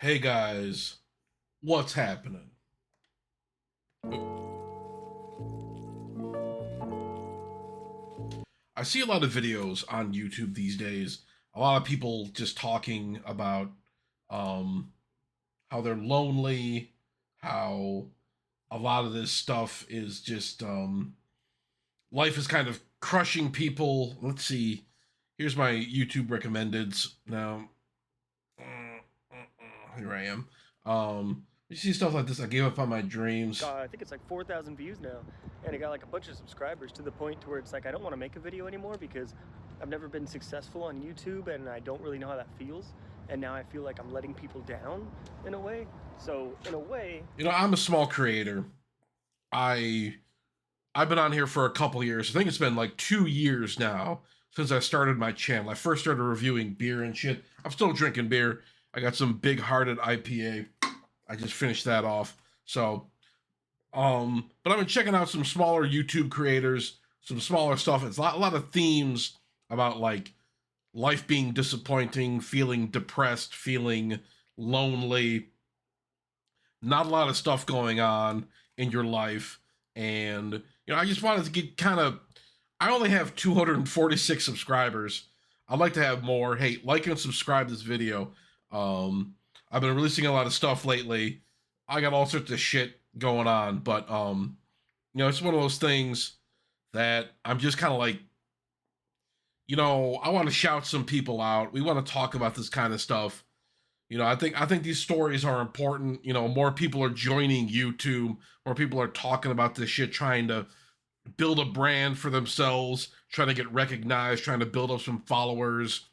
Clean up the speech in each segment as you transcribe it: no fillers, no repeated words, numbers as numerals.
Hey guys, what's happening? I see a lot of videos on YouTube these days. A lot of people just talking about um, how they're lonely, how a lot of this stuff is just life is kind of crushing people. Let's see. Here's my YouTube recommendeds. Now, here I am. You see stuff like this. I gave up on my dreams. I think it's like 4,000 views now, and it got like a bunch of subscribers to the point to where it's like I don't want to make a video anymore because I've never been successful on YouTube and I don't really know how that feels. And now I feel like I'm letting people down in a way. So in a way, I'm a small creator. I I've been on here for a couple years. I think it's been like 2 years now since I started my channel. I first started reviewing beer and shit. I'm still drinking beer. I got some big hearted IPA. I just finished that off. So, but I've been checking out some smaller YouTube creators, some smaller stuff. It's a lot of themes about like life being disappointing, feeling depressed, feeling lonely, not a lot of stuff going on in your life. And, I just wanted to get kind of, I only have 246 subscribers. I'd like to have more. Hey, like and subscribe to this video. I've been releasing a lot of stuff lately. I got all sorts of shit going on, but, it's one of those things that I'm just kind of like, I want to shout some people out. We want to talk about this kind of stuff. I think these stories are important. More people are joining YouTube. More people are talking about this shit, trying to build a brand for themselves, trying to get recognized, trying to build up some followers.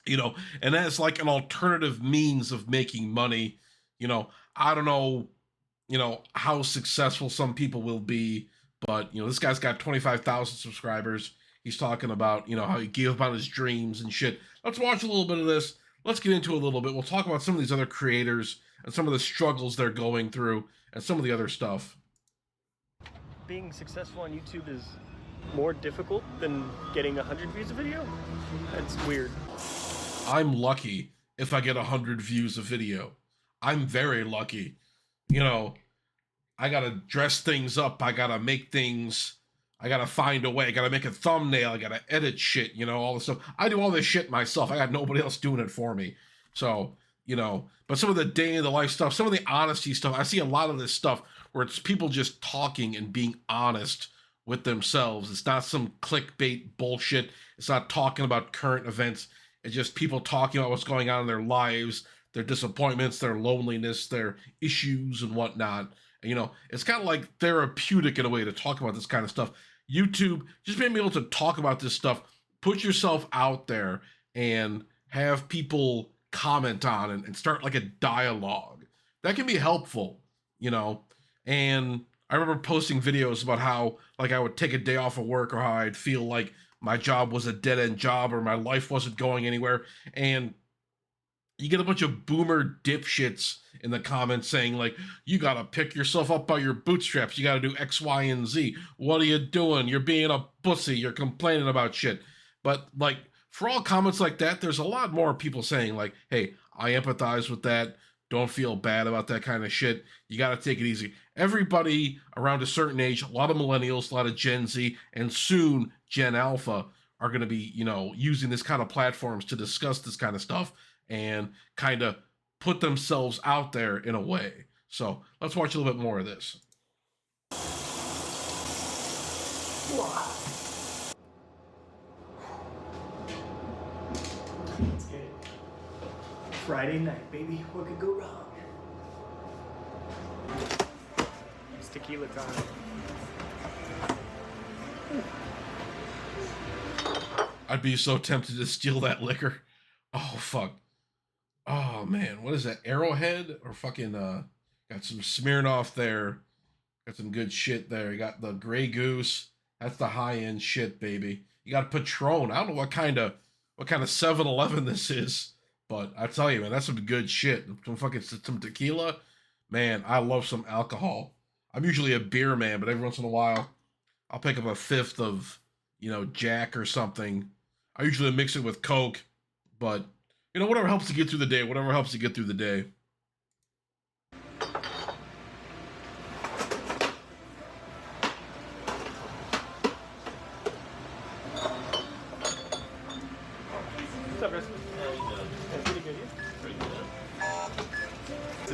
And that's like an alternative means of making money. I don't know, how successful some people will be, but this guy's got 25,000 subscribers. He's talking about, how he gave up on his dreams and shit. Let's watch a little bit of this. Let's get into it a little bit. We'll talk about some of these other creators and some of the struggles they're going through and some of the other stuff. being successful on YouTube is more difficult than getting 100 views a video. It's weird. I'm lucky if I get 100 views a video. I'm very lucky. I gotta dress things up. I gotta make things. I gotta find a way. I gotta make a thumbnail. I gotta edit shit. All this stuff. I do all this shit myself. I got nobody else doing it for me. So, but some of the day in the life stuff, some of the honesty stuff, I see a lot of this stuff where it's people just talking and being honest with themselves. It's not some clickbait bullshit. It's not talking about current events. It's just people talking about what's going on in their lives, their disappointments, their loneliness, their issues, and whatnot. It's kind of like therapeutic in a way to talk about this kind of stuff. YouTube just being able to talk about this stuff, put yourself out there, and have people comment on it and start like a dialogue. That can be helpful. And I remember posting videos about how like I would take a day off of work or how I'd feel like my job was a dead end job or my life wasn't going anywhere. And you get a bunch of boomer dipshits in the comments saying like, you gotta pick yourself up by your bootstraps, you gotta do X, Y, and Z, what are you doing, you're being a pussy, you're complaining about shit. But like, for all comments like that, there's a lot more people saying like, hey, I empathize with that, don't feel bad about that kind of shit, you gotta take it easy. Everybody around a certain age, a lot of millennials, a lot of Gen Z, and soon Gen Alpha are going to be, using this kind of platforms to discuss this kind of stuff and kind of put themselves out there in a way. So let's watch a little bit more of this. Let's get it. Friday night, baby. What could go wrong? It's tequila time. I'd be so tempted to steal that liquor. Oh, fuck. Oh, man. What is that? Arrowhead? Or fucking, got some Smirnoff there. Got some good shit there. You got the Grey Goose. That's the high-end shit, baby. You got Patron. I don't know what kind of 7-Eleven this is. But I tell you, man, that's some good shit. Some tequila. Man, I love some alcohol. I'm usually a beer man, but every once in a while, I'll pick up a fifth of, Jack or something. I usually mix it with Coke, but, whatever helps to get through the day, whatever helps to get through the day.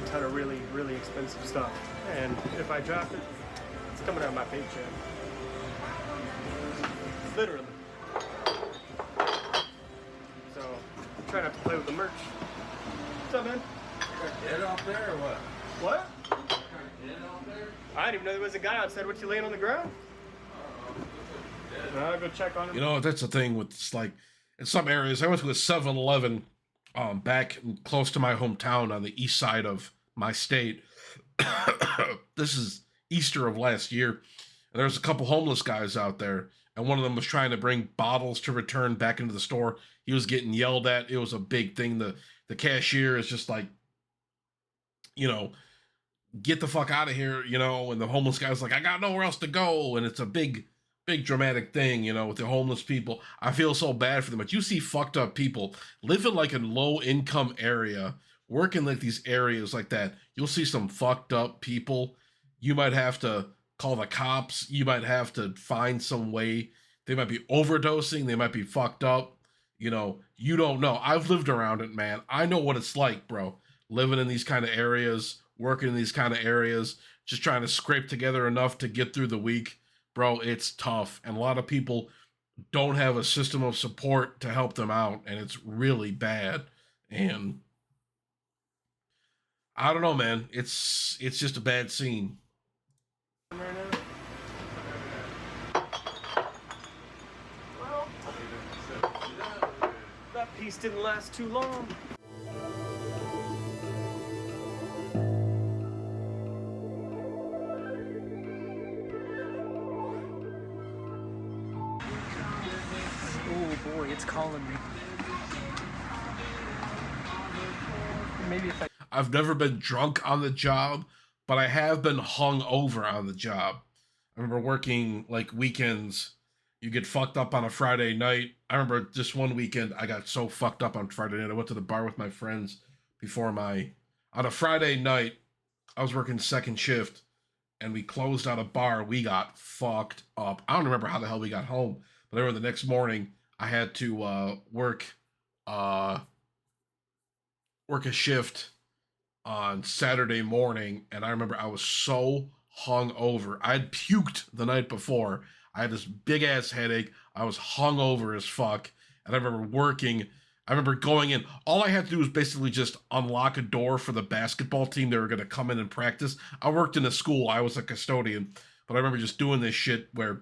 ton of really, really expensive stuff. And if I drop it, it's coming out of my paycheck. Literally. So, try not to play with the merch. What's up, man? Dead out there or what? What? Dead out there? I didn't even know there was a guy outside. What, you laying on the ground? I'll go check on him. You know, that's the thing with, it's like, in some areas, I went to a 7-Eleven back close to my hometown on the east side of my state. This is Easter of last year. And there was a couple homeless guys out there. And one of them was trying to bring bottles to return back into the store. He was getting yelled at. It was a big thing. The cashier is just like, you know, get the fuck out of here, you know, and the homeless guy's like, I got nowhere else to go. And it's a big dramatic thing, you know, with the homeless people. I feel so bad for them. But you see fucked up people living like in low income area, working like these areas like that. You'll see some fucked up people. You might have to call the cops. You might have to find some way. They might be overdosing. They might be fucked up. You know, you don't know. I've lived around it, man. I know what it's like, bro. Living in these kind of areas, working in these kind of areas, just trying to scrape together enough to get through the week. Bro, it's tough. And a lot of people don't have a system of support to help them out. And it's really bad. And I don't know, man. It's just a bad scene. Well, that piece didn't last too long. Oh boy, it's calling me. Maybe if I've never been drunk on the job, but I have been hung over on the job. I remember working like weekends. You get fucked up on a Friday night. I remember just one weekend I got so fucked up on Friday night. I went to the bar with my friends on a Friday night. I was working second shift and we closed out a bar. We got fucked up. I don't remember how the hell we got home, but I remember the next morning I had to work a shift on Saturday morning, and I remember I was so hung over. I had puked the night before. I had this big ass headache. I was hung over as fuck, and I remember working. I remember going in. All I had to do was basically just unlock a door for the basketball team. They were going to come in and practice. I worked in a school. I was a custodian, but I remember just doing this shit where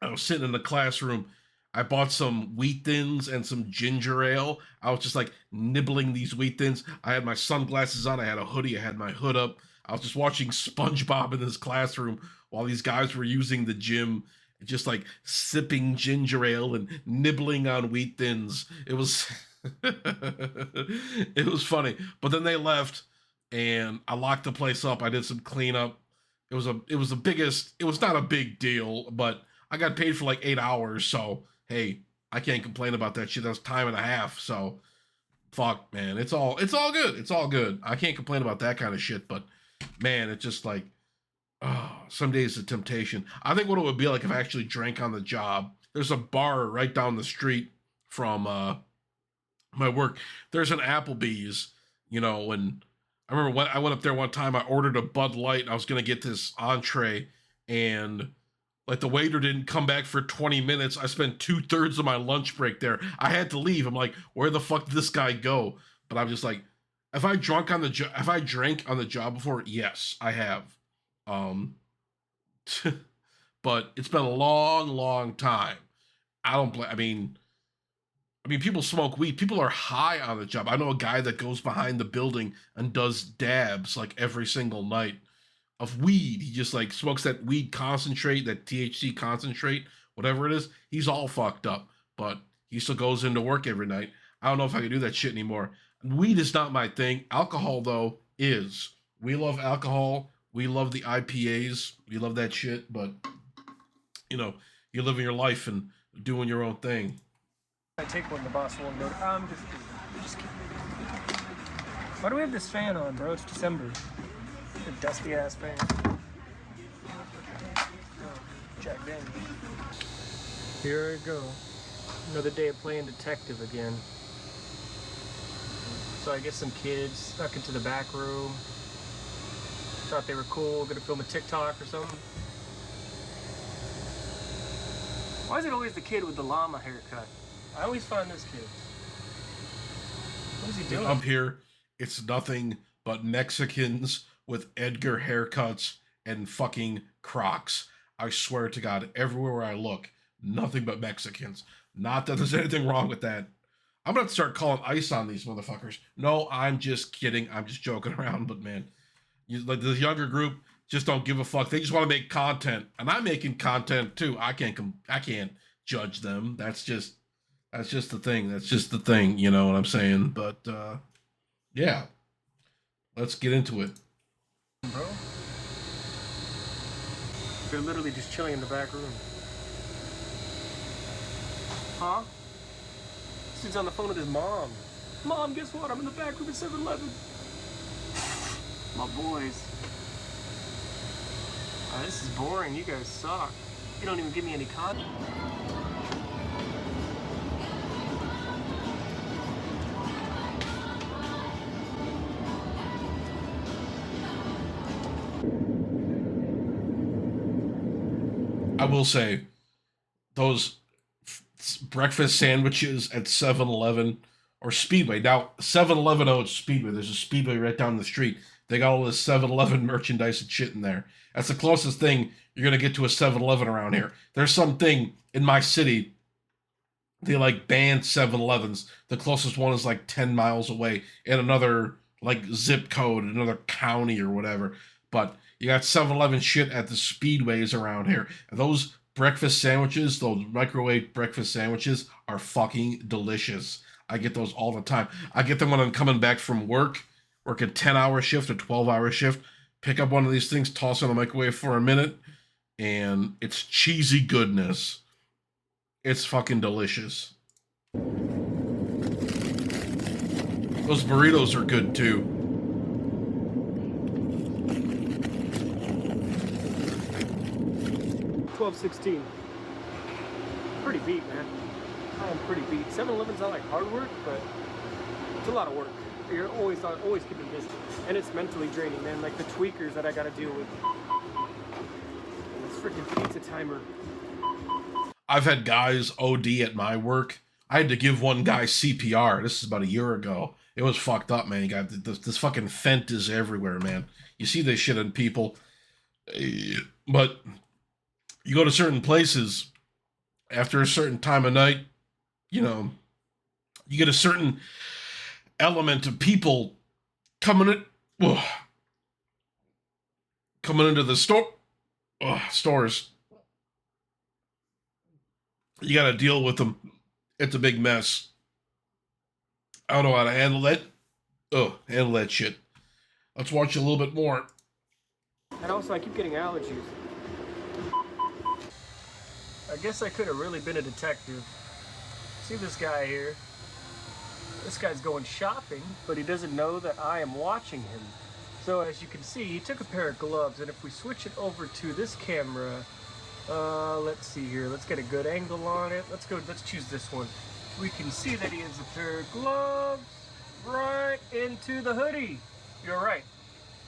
I was sitting in the classroom. I bought some wheat thins and some ginger ale. I was just like nibbling these wheat thins. I had my sunglasses on. I had a hoodie. I had my hood up. I was just watching SpongeBob in this classroom while these guys were using the gym, just like sipping ginger ale and nibbling on wheat thins. It was, it was funny. But then they left and I locked the place up. I did some cleanup. It was the biggest, it was not a big deal, but I got paid for like 8 hours. So, hey, I can't complain about that shit. That was time and a half. So fuck, man. It's all good. It's all good. I can't complain about that kind of shit, but man, it's just like, oh, some days the temptation. I think what it would be like if I actually drank on the job. There's a bar right down the street from my work. There's an Applebee's, you know, and I remember when I went up there one time, I ordered a Bud Light and I was going to get this entree and like the waiter didn't come back for 20 minutes. I spent 2/3 of my lunch break there. I had to leave. I'm like, where the fuck did this guy go? But I'm just like, if I drank on the job before, yes, I have. But it's been a long time. I mean, people smoke weed. People are high on the job. I know a guy that goes behind the building and does dabs like every single night of weed. He just like smokes that weed concentrate, that THC concentrate, whatever it is. He's all fucked up, but he still goes into work every night. I don't know if I can do that shit anymore. Weed is not my thing. Alcohol, though, is. We love alcohol. We love the IPAs. We love that shit, but, you know, you're living your life and doing your own thing. I take one, the boss won't go. I'm just kidding. Just kidding. Why do we have this fan on, bro? It's December. The dusty ass fan. Oh, Jack Daniels. Here I go. Another day of playing detective again. So I guess some kids snuck into the back room. Thought they were cool, gonna film a TikTok or something. Why is it always the kid with the llama haircut? I always find this kid. What is he doing? Up here, it's nothing but Mexicans with Edgar haircuts and fucking Crocs. I swear to God, everywhere where I look, nothing but Mexicans. Not that there's anything wrong with that. I'm gonna have to start calling ICE on these motherfuckers. No, I'm just kidding. I'm just joking around. But man, like this younger group just don't give a fuck. They just want to make content, and I'm making content too. I can't judge them. That's just the thing. That's just the thing. You know what I'm saying? But yeah, let's get into it, bro. They're literally just chilling in the back room. Huh? This dude's on the phone with his mom. Mom, guess what? I'm in the back room at 7-Eleven. My boys. This is boring. You guys suck. You don't even give me any content. I will say, those breakfast sandwiches at 7-Eleven or Speedway. Now, 7-Eleven owns Speedway. There's a Speedway right down the street. They got all this 7-Eleven merchandise and shit in there. That's the closest thing you're going to get to a 7-Eleven around here. There's something in my city, they like banned 7-Elevens. The closest one is like 10 miles away in another like zip code, another county or whatever. But you got 7-Eleven shit at the speedways around here. And those breakfast sandwiches, those microwave breakfast sandwiches are fucking delicious. I get those all the time. I get them when I'm coming back from work a 10-hour shift or 12-hour shift. Pick up one of these things, toss it in the microwave for a minute, and it's cheesy goodness. It's fucking delicious. Those burritos are good too. $12.16. Pretty beat, man. I am pretty beat. 7-Eleven's not like hard work, but it's a lot of work. You're always keeping busy, and it's mentally draining, man. Like the tweakers that I gotta deal with. And this freaking pizza timer. I've had guys OD at my work. I had to give one guy CPR. This is about a year ago. It was fucked up, man. You got this fucking fent is everywhere, man. You see this shit in people, but you go to certain places after a certain time of night, you know, you get a certain element of people coming into the stores. You got to deal with them. It's a big mess. I don't know how to handle that. Handle that shit. Let's watch a little bit more. And also, I keep getting allergies. I guess I could have really been a detective. See this guy here? This guy's going shopping, but he doesn't know that I am watching him. So as you can see, he took a pair of gloves, and if we switch it over to this camera, let's see here, let's get a good angle on it. Let's choose this one. We can see that he has a pair of gloves right into the hoodie. You're right.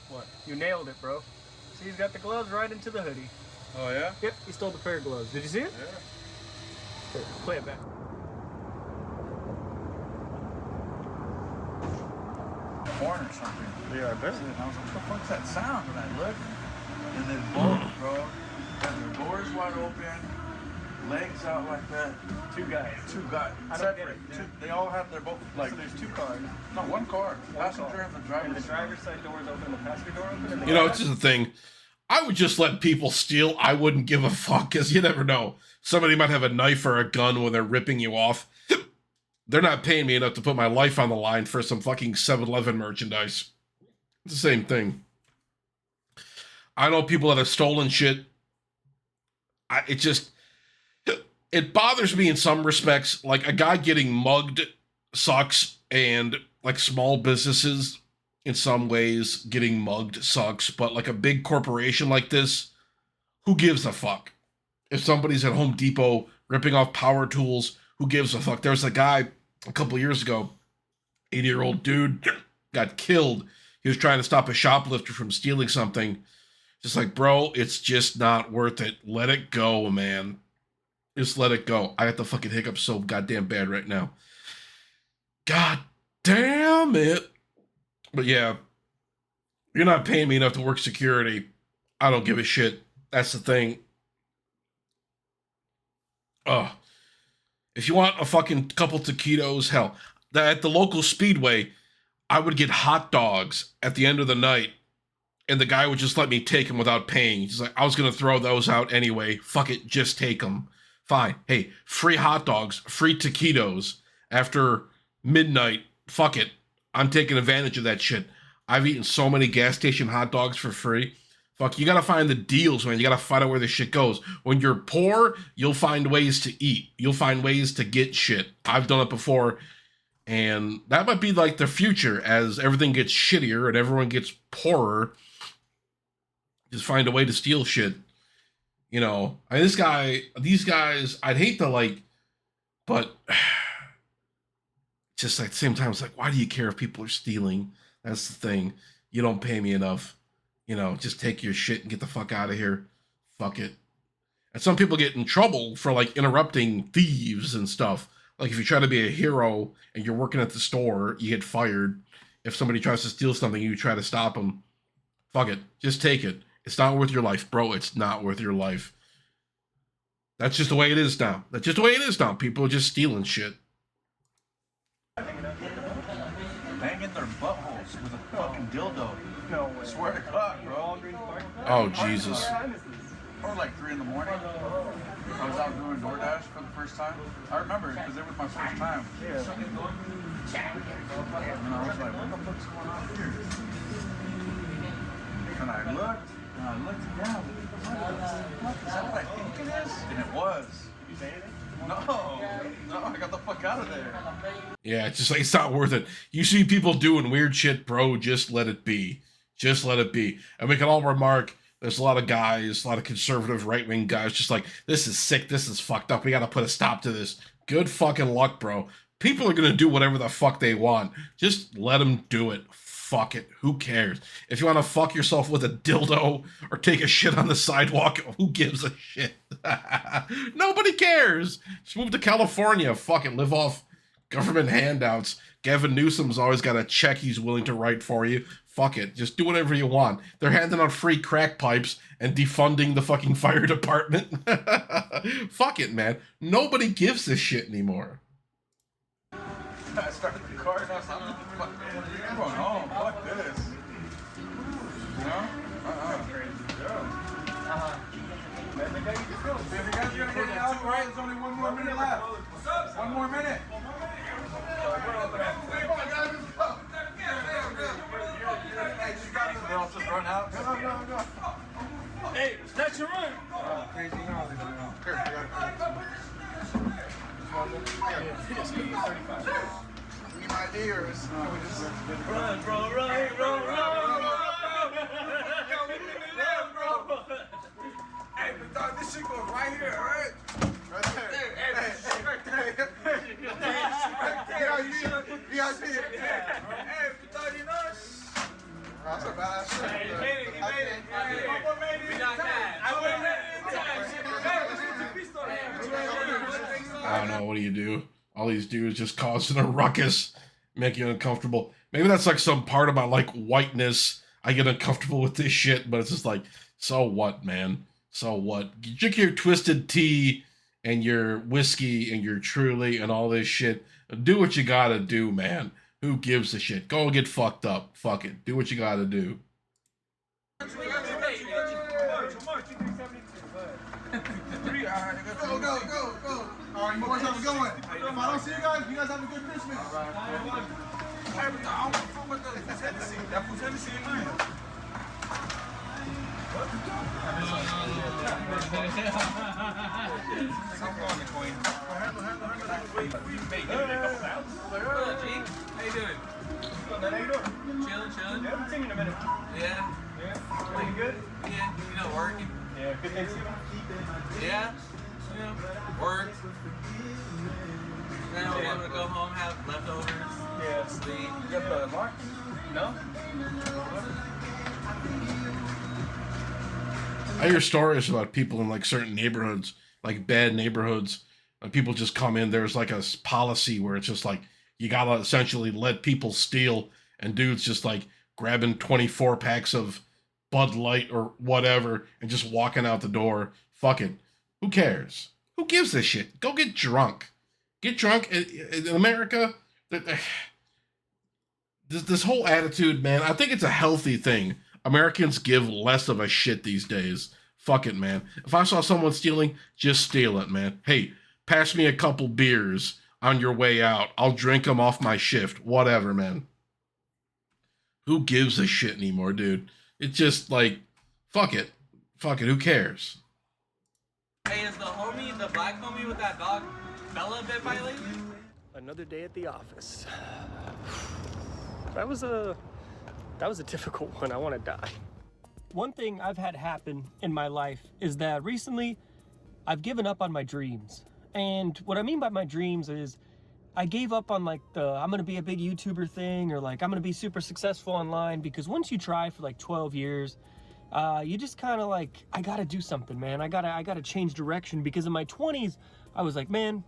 What? You nailed it, bro. See, he's got the gloves right into the hoodie. Oh, yeah? Yep, he stole the pair of gloves. Did you see it? Yeah. Here, play it back. Porn or something. Yeah, I bet. And I was like, what the fuck's that sound? And I looked, and then both, bro, had their doors wide open, legs out like that. Two guys. I don't get it. Two, they all have their both, like, So there's two cars. no, one car. One Passenger car. and the driver. And the driver's side door is open and the passenger door open. And they You know, got it's just the thing. I would just let people steal. I wouldn't give a fuck, because you never know. Somebody might have a knife or a gun when they're ripping you off. They're not paying me enough to put my life on the line for some fucking 7-Eleven merchandise. It's the same thing. I know people that have stolen shit. It bothers me in some respects. Like, a guy getting mugged sucks, and like small businesses in some ways getting mugged sucks, but like a big corporation like this, who gives a fuck? If somebody's at Home Depot ripping off power tools, who gives a fuck? There was a guy a couple years ago, 80-year-old dude got killed. He was trying to stop a shoplifter from stealing something. Just like, bro, it's just not worth it. Let it go, man. Just let it go. I got the fucking hiccups so goddamn bad right now. God damn it. But yeah, you're not paying me enough to work security. I don't give a shit. That's the thing. If you want a fucking couple taquitos, hell, at the local Speedway, I would get hot dogs at the end of the night, and the guy would just let me take them without paying. He's like, I was going to throw those out anyway. Fuck it, just take them. Fine. Hey, free hot dogs, free taquitos after midnight. Fuck it. I'm taking advantage of that shit. I've eaten so many gas station hot dogs for free. Fuck, you gotta find the deals, man. You gotta find out where this shit goes. When you're poor, you'll find ways to eat. You'll find ways to get shit. I've done it before, and that might be like the future as everything gets shittier and everyone gets poorer. Just find a way to steal shit. You know, I mean, these guys, I'd hate to like, but just at the same time, it's like, why do you care if people are stealing? That's the thing. You don't pay me enough. You know, just take your shit and get the fuck out of here. Fuck it. And some people get in trouble for like interrupting thieves and stuff. Like if you try to be a hero and you're working at the store, you get fired. If somebody tries to steal something, you try to stop them. Fuck it. Just take it. It's not worth your life, bro. It's not worth your life. That's just the way it is now. That's just the way it is now. People are just stealing shit. Banging their buttholes with a fucking dildo. No way. Swear to God, bro. Oh, Jesus. Or like 3 in the morning. I was out doing DoorDash for the first time. I remember it because it was my first time. Yeah. And I was like, what the fuck's going on here? And I looked down. Is that what I think it is? And it was. Did you say anything? No, I got the fuck out of there. Yeah, it's just like, it's not worth it. You see people doing weird shit, bro, just let it be. Just let it be. And we can all remark, there's a lot of guys, a lot of conservative right-wing guys just like, this is sick, this is fucked up, we gotta put a stop to this. Good fucking luck, bro. People are gonna do whatever the fuck they want. Just let them do it. Fuck it. Who cares? If you want to fuck yourself with a dildo or take a shit on the sidewalk, who gives a shit? Nobody cares. Just move to California. Fucking live off government handouts. Gavin Newsom's always got a check he's willing to write for you. Fuck it. Just do whatever you want. They're handing out free crack pipes and defunding the fucking fire department. Fuck it, man. Nobody gives a shit anymore. I started the car and I was like, I'm going home. Fuck this. You know? Baby, you guys are gonna get it out, right? There's only 1 more minute left. 1 more minute. Just run out. Go. Hey, that's your room. Crazy knowledge. Here, my dears. Run, bro, run. Hey, but dog, this shit goes right here, right? Right there. Hey, right there. VIP. Hey, but dog, you know. That's a badass shit. He made it. We got that. I wouldn't have it in time. I don't know. What do you do? All these dudes just causing a ruckus, making you uncomfortable. Maybe that's like some part about like whiteness. I get uncomfortable with this shit, but it's just like, so what, man? So what? You drink your twisted tea and your whiskey and your Truly and all this shit. Do what you gotta do, man. Who gives a shit? Go and get fucked up. Fuck it. Do what you gotta do. Go. All right, you boys have a good one. If I don't see you guys have a good Christmas. Hey, but I don't fuck with the Tennessee. That was Tennessee in mine. I'm going to Queen. How you doing? How you doing? Chilling. Yeah, haven't seen you in a minute. Yeah. Are you good? Yeah. You know, working. Yeah, good Thanksgiving. Yeah. You know, work. Then I'll be able to go home, have leftovers. Yeah, sweet. You got the lock? No? I hear stories about people in like certain neighborhoods, like bad neighborhoods, and people just come in. There's like a policy where it's just like you gotta essentially let people steal, and dudes just like grabbing 24 packs of Bud Light or whatever and just walking out the door. Fuck it. Who cares? Who gives a shit? Go get drunk. Get drunk. In America, this whole attitude, man, I think it's a healthy thing. Americans give less of a shit these days. Fuck it, man. If I saw someone stealing, just steal it, man. Hey, pass me a couple beers on your way out. I'll drink them off my shift. Whatever, man. Who gives a shit anymore, dude? It's just like, fuck it. Fuck it. Who cares? Hey, is the homie, the black homie with that dog, Bella bit by lately? Another day at the office. That was a difficult one. I want to die. One thing I've had happen in my life is that recently I've given up on my dreams. And what I mean by my dreams is I gave up on like the I'm gonna be a big YouTuber thing, or like I'm gonna be super successful online, because once you try for like 12 years, you just kind of like, I gotta do something, man. I gotta change direction, because in my 20s, I was like, man,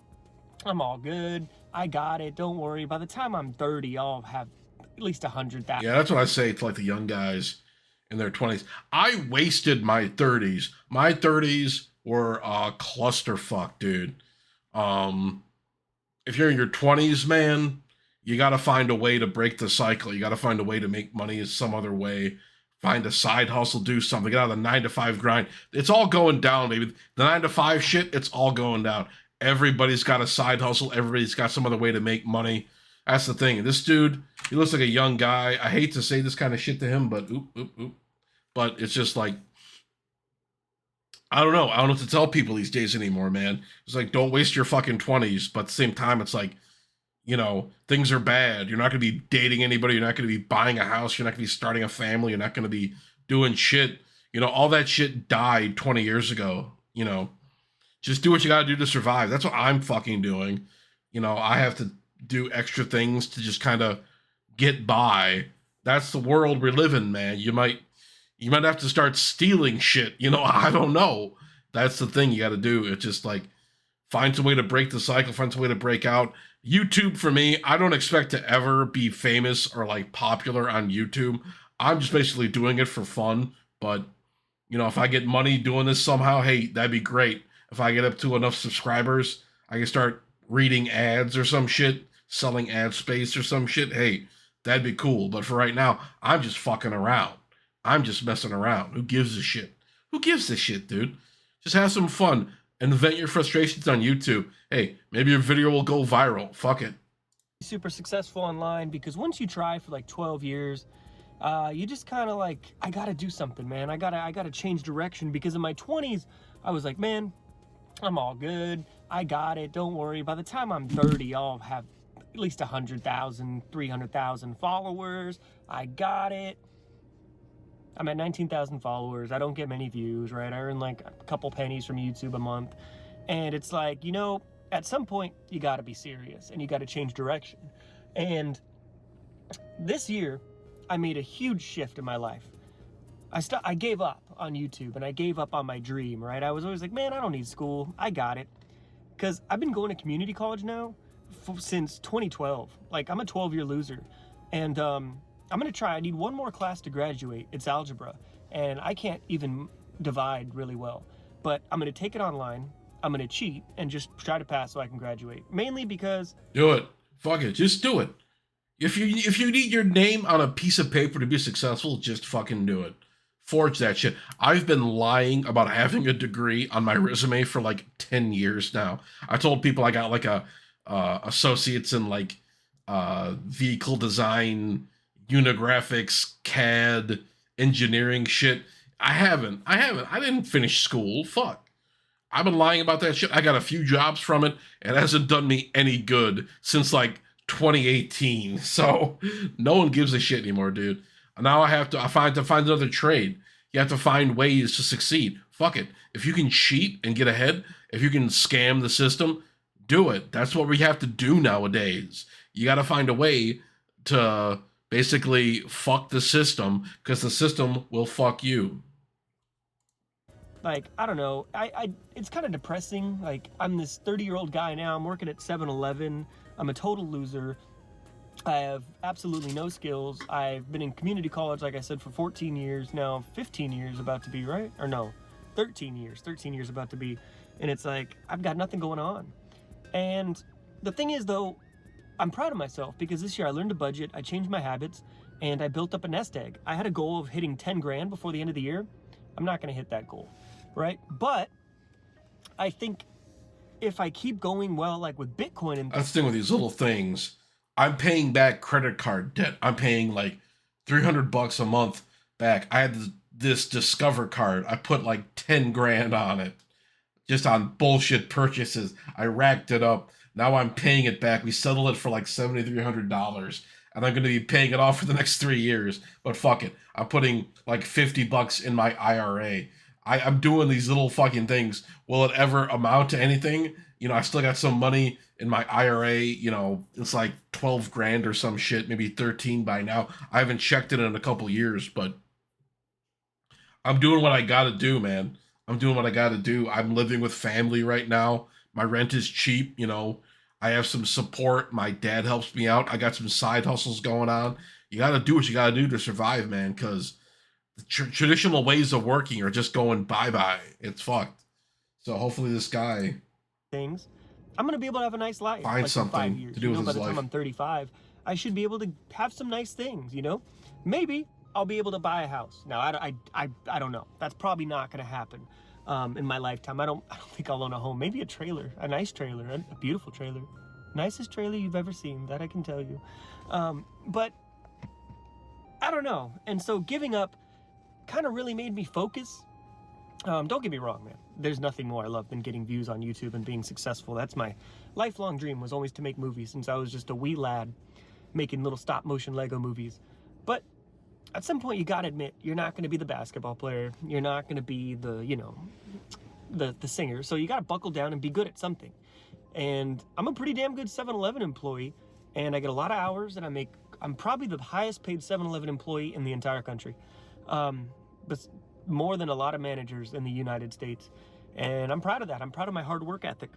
I'm all good. I got it. Don't worry. By the time I'm 30, I'll have at least 100,000. Yeah, that's what I say to like the young guys in their 20s. I wasted my 30s. My 30s were a clusterfuck, dude. If you're in your 20s, man, you got to find a way to break the cycle. You got to find a way to make money some other way. Find a side hustle, do something. Get out of the 9-to-5 grind. It's all going down, baby. The 9-to-5 shit, it's all going down. Everybody's got a side hustle. Everybody's got some other way to make money. That's the thing. This dude, he looks like a young guy. I hate to say this kind of shit to him, but But it's just like, I don't know. I don't know what to tell people these days anymore, man. It's like, don't waste your fucking 20s. But at the same time, it's like, you know, things are bad. You're not going to be dating anybody. You're not going to be buying a house. You're not going to be starting a family. You're not going to be doing shit. You know, all that shit died 20 years ago. You know, just do what you got to do to survive. That's what I'm fucking doing. You know, I have to do extra things to just kind of get by. That's the world we live in, man. You might have to start stealing shit. You know, I don't know. That's the thing you got to do. It's just like, find some way to break the cycle, find some way to break out. YouTube, for me, I don't expect to ever be famous or like popular on YouTube. I'm just basically doing it for fun. But, you know, if I get money doing this somehow, hey, that'd be great. If I get up to enough subscribers, I can start reading ads or some shit, selling ad space or some shit. Hey, that'd be cool. But for right now, I'm just fucking around. I'm just messing around. Who gives a shit? Who gives a shit, dude? Just have some fun and vent your frustrations on YouTube. Hey, maybe your video will go viral. Fuck it. Super successful online, because once you try for like 12 years, you just kind of like, I gotta do something, man. I gotta change direction, because in my 20s, I was like, man, I'm all good. I got it. Don't worry. By the time I'm 30, I'll have at least 100,000, 300,000 followers. I got it. I'm at 19,000 followers. I don't get many views, right? I earn like a couple pennies from YouTube a month. And it's like, you know, at some point you got to be serious and you got to change direction. And this year I made a huge shift in my life. I gave up on YouTube and I gave up on my dream, right? I was always like, man, I don't need school. I got it. Because I've been going to community college now since 2012. Like, I'm a 12-year loser. And I'm going to try. I need one more class to graduate. It's algebra. And I can't even divide really well. But I'm going to take it online. I'm going to cheat and just try to pass so I can graduate. Mainly because... Do it. Fuck it. Just do it. If you need your name on a piece of paper to be successful, just fucking do it. Forge that shit. I've been lying about having a degree on my resume for like 10 years now. I told people I got like a associates in like vehicle design, unigraphics, CAD, engineering shit. I haven't. I didn't finish school. Fuck. I've been lying about that shit. I got a few jobs from it. It hasn't done me any good since like 2018. So no one gives a shit anymore, dude. Now I have to find another trade. You have to find ways to succeed. Fuck it. If you can cheat and get ahead, if you can scam the system, do it. That's what we have to do nowadays. You got to find a way to basically fuck the system because the system will fuck you. Like, I don't know, it's kind of depressing. Like, I'm this 30-year-old guy now, I'm working at 7-Eleven, I'm a total loser, I have absolutely no skills, I've been in community college, like I said, for 14 years, now 15 years about to be, right? Or no, 13 years about to be, and it's like, I've got nothing going on. And the thing is, though, I'm proud of myself because this year I learned to budget, I changed my habits, and I built up a nest egg. I had a goal of hitting 10 grand before the end of the year. I'm not going to hit that goal, right? But I think if I keep going well, like with Bitcoin and That's the thing with these little things. I'm paying back credit card debt. I'm paying like $300 a month back. I had this Discover card. I put like 10 grand on it just on bullshit purchases. I racked it up. Now I'm paying it back. We settled it for like $7,300, and I'm going to be paying it off for the next 3 years. But fuck it, I'm putting like $50 in my IRA. I'm doing these little fucking things. Will it ever amount to anything? You know, I still got some money in my IRA. You know, it's like 12 grand or some shit, maybe 13 by now. I haven't checked it in a couple years, but I'm doing what I got to do, man. I'm doing what I got to do. I'm living with family right now. My rent is cheap, you know. I have some support. My dad helps me out. I got some side hustles going on. You got to do what you got to do to survive, man, because the traditional ways of working are just going bye-bye. It's fucked. So hopefully this guy things, I'm going to be able to have a nice life. Find like something in 5 years. to do with by his the time life. I'm 35, I should be able to have some nice things, you know? Maybe I'll be able to buy a house. Now, I don't know. That's probably not going to happen in my lifetime. I don't think I'll own a home. Maybe a trailer, a nice trailer, a beautiful trailer. Nicest trailer you've ever seen, that I can tell you. But I don't know. And so giving up kind of really made me focus. Don't get me wrong, man. There's nothing more I love than getting views on YouTube and being successful. That's my lifelong dream, was always to make movies since I was just a wee lad making little stop motion Lego movies. But at some point you gotta admit, you're not gonna be the basketball player. You're not gonna be the, you know, the singer. So you gotta buckle down and be good at something. And I'm a pretty damn good 7-Eleven employee, and I get a lot of hours, and I'm probably the highest paid 7-Eleven employee in the entire country. But more than a lot of managers in the United States. And I'm proud of that. I'm proud of my hard work ethic.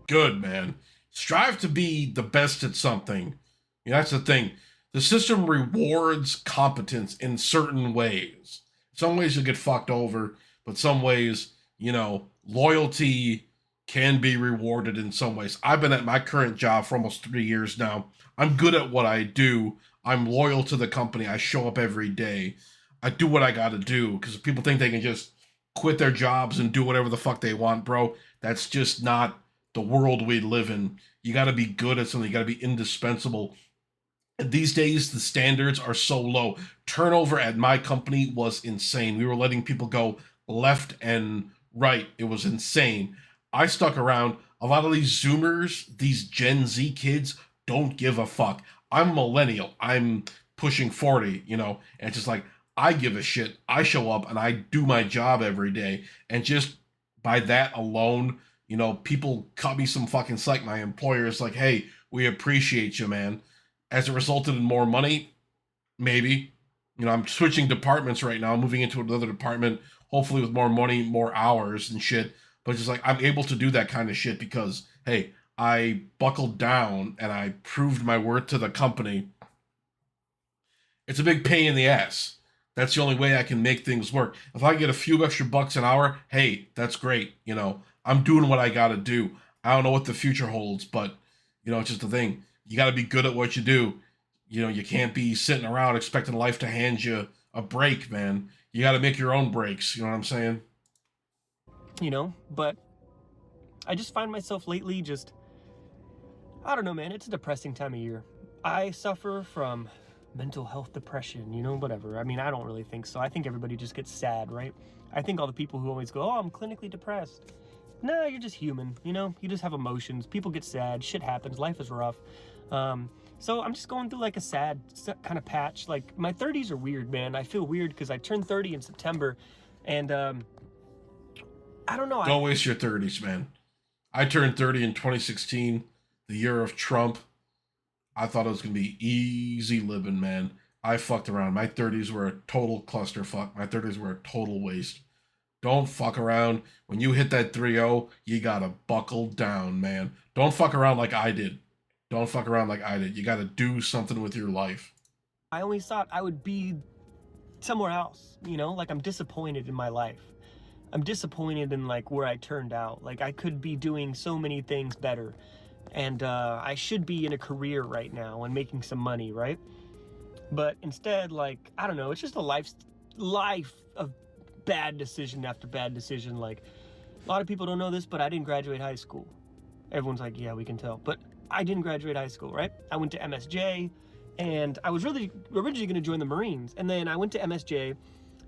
Good, man. Strive to be the best at something. You know, that's the thing. The system rewards competence in certain ways. Some ways you'll get fucked over, but some ways, you know, loyalty can be rewarded in some ways. I've been at my current job for almost 3 years now. I'm good at what I do. I'm loyal to the company. I show up every day. I do what I got to do, because people think they can just quit their jobs and do whatever the fuck they want, bro. That's just not the world we live in. You got to be good at something. You got to be indispensable. And these days, the standards are so low. Turnover at my company was insane. We were letting people go left and right. It was insane. I stuck around. A lot of these Zoomers, these Gen Z kids, don't give a fuck. I'm millennial. I'm pushing 40, you know, and it's just like, I give a shit. I show up and I do my job every day. And just by that alone, you know, people cut me some fucking slack. My employer is like, hey, we appreciate you, man. Has it resulted in more money? Maybe. You know, I'm switching departments right now. I'm moving into another department, hopefully with more money, more hours and shit. But just like, I'm able to do that kind of shit because, hey, I buckled down and I proved my worth to the company. It's a big pain in the ass. That's the only way I can make things work. If I get a few extra bucks an hour, hey, that's great. You know, I'm doing what I got to do. I don't know what the future holds, but, you know, it's just the thing. You got to be good at what you do. You know, you can't be sitting around expecting life to hand you a break, man. You got to make your own breaks. You know what I'm saying? You know, but I just find myself lately just, I don't know, man. It's a depressing time of year. I suffer from mental health depression, you know, whatever. I mean, I don't really think so. I think everybody just gets sad, right? I think all the people who always go, oh, I'm clinically depressed. No, you're just human, you know? You just have emotions. People get sad. Shit happens. Life is rough. So I'm just going through like a sad kind of patch. Like, my 30s are weird, man. I feel weird because I turned 30 in September, and I don't know. Don't waste your 30s, man. I turned 30 in 2016, the year of Trump. I thought it was gonna be easy living, man. I fucked around. My 30s were a total clusterfuck. My 30s were a total waste. Don't fuck around. When you hit that 3-0, you gotta buckle down, man. Don't fuck around like I did. Don't fuck around like I did. You gotta do something with your life. I always thought I would be somewhere else, you know? Like, I'm disappointed in my life. I'm disappointed in, like, where I turned out. Like, I could be doing so many things better. And I should be in a career right now and making some money, right? But instead, like, I don't know, it's just a life of bad decision after bad decision. Like, a lot of people don't know this, but I didn't graduate high school. Everyone's like, yeah, we can tell. But I didn't graduate high school, right? I went to MSJ, and I was really originally going to join the Marines. And then I went to MSJ,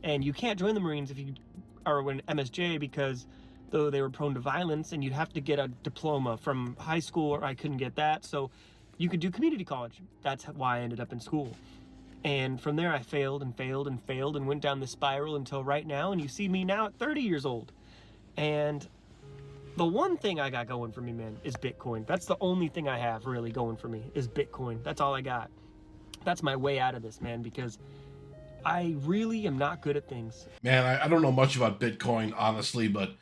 and you can't join the Marines if you are in MSJ because though they were prone to violence, and you'd have to get a diploma from high school, or I couldn't get that. So you could do community college. That's why I ended up in school. And from there, I failed and failed and failed and went down the spiral until right now. And you see me now at 30 years old. And the one thing I got going for me, man, is Bitcoin. That's the only thing I have really going for me is Bitcoin. That's all I got. That's my way out of this, man, because I really am not good at things. Man, I don't know much about Bitcoin, honestly, but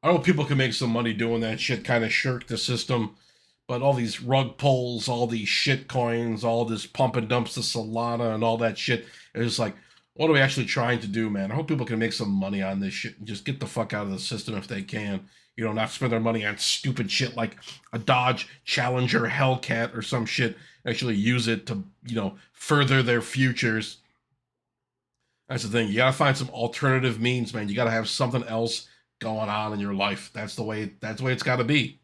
I know people can make some money doing that shit, kind of shirk the system. But all these rug pulls, all these shit coins, all this pump and dumps to Solana and all that shit, it's like, what are we actually trying to do, man? I hope people can make some money on this shit and just get the fuck out of the system if they can. You know, not spend their money on stupid shit like a Dodge Challenger Hellcat or some shit. Actually use it to, you know, further their futures. That's the thing. You gotta find some alternative means, man. You gotta have something else going on in your life. That's the way it's gotta be.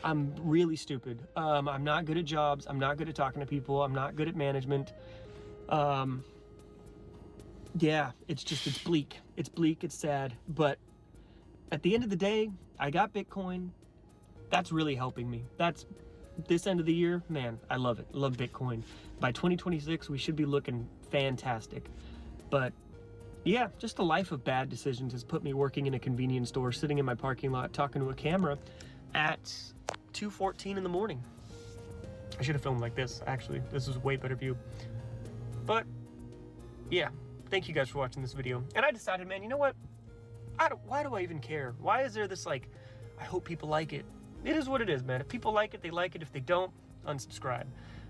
I'm really stupid. I'm not good at jobs. I'm not good at talking to people. I'm not good at management. Yeah, it's bleak. It's bleak, it's sad. But at the end of the day, I got Bitcoin. That's really helping me. That's this end of the year, man, I love it. I love Bitcoin. By 2026, we should be looking fantastic. But yeah, just a life of bad decisions has put me working in a convenience store, sitting in my parking lot, talking to a camera at 2:14 in the morning. I should have filmed like this, actually. This is a way better view. But yeah, thank you guys for watching this video. And I decided, man, you know what? Why do I even care? Why is there this, like, I hope people like it? It is what it is, man. If people like it, they like it. If they don't, unsubscribe.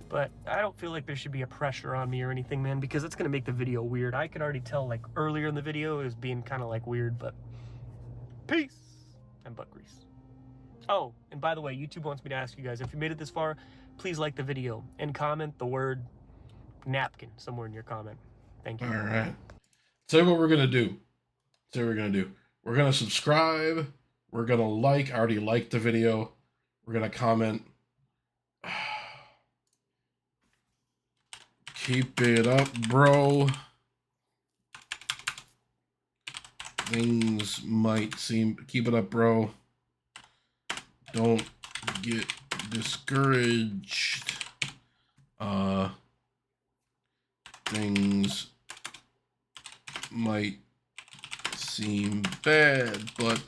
But I don't feel like there should be a pressure on me or anything, man, because it's going to make the video weird. I could already tell, like, earlier in the video it was being kind of, like, weird, but peace. I'm Butt Grease. Oh, and by the way, YouTube wants me to ask you guys, if you made it this far, please like the video and comment the word napkin somewhere in your comment. Thank you. All right. Tell you what we're going to do. We're going to subscribe. We're going to like. I already liked the video. We're going to comment. Keep it up, bro. Things might seem... Keep it up, bro. Don't get discouraged. Things might seem bad, but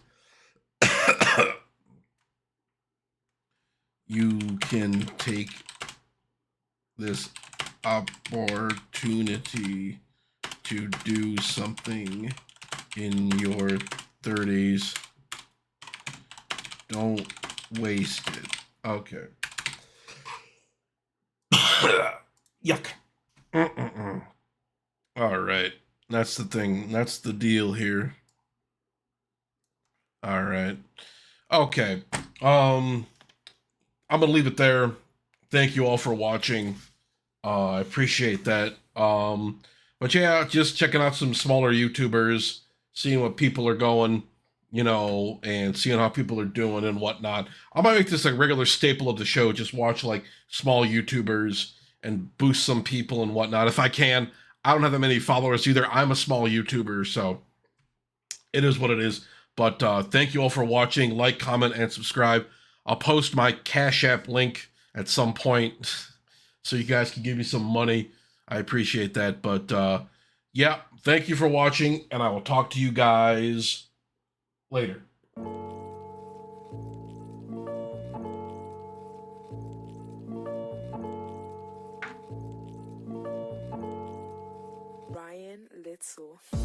you can take this opportunity to do something in your 30s. Don't waste it. Okay. Yuck. All right. That's the thing. That's the deal here. All right. Okay. I'm gonna leave it there. Thank you all for watching. I appreciate that. But yeah, just checking out some smaller YouTubers, seeing what people are going, you know, and seeing how people are doing and whatnot. I might make this a regular staple of the show. Just watch like small YouTubers and boost some people and whatnot if I can. I don't have that many followers either. I'm a small YouTuber, so it is what it is. But thank you all for watching. Like, comment, and subscribe. I'll post my Cash App link at some point so you guys can give me some money. I appreciate that. But yeah, thank you for watching, and I will talk to you guys later. hustle.